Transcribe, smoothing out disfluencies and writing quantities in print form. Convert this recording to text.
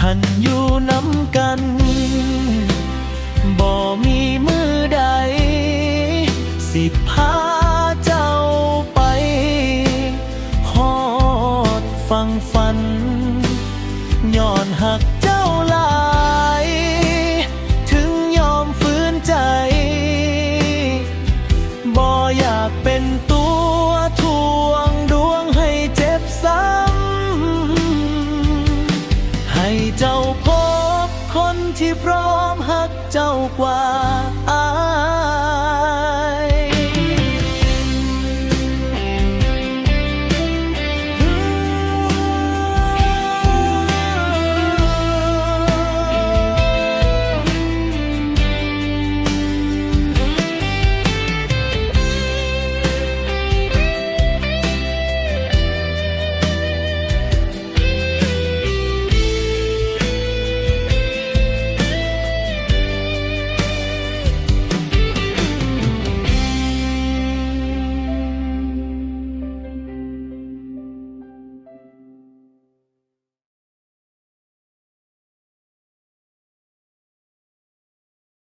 ขันอยู่น้ำกันบ่มีมือใดสิพาเจ้าไปฮอดฟังฝันย้อนหักเจ้าหลายถึงยอมฝืนใจบ่อยากเป็นตัวทวงดวงให้เจ็บซ้ำให้เจ้าพบคนที่พร้อมหักเจ้ากว่า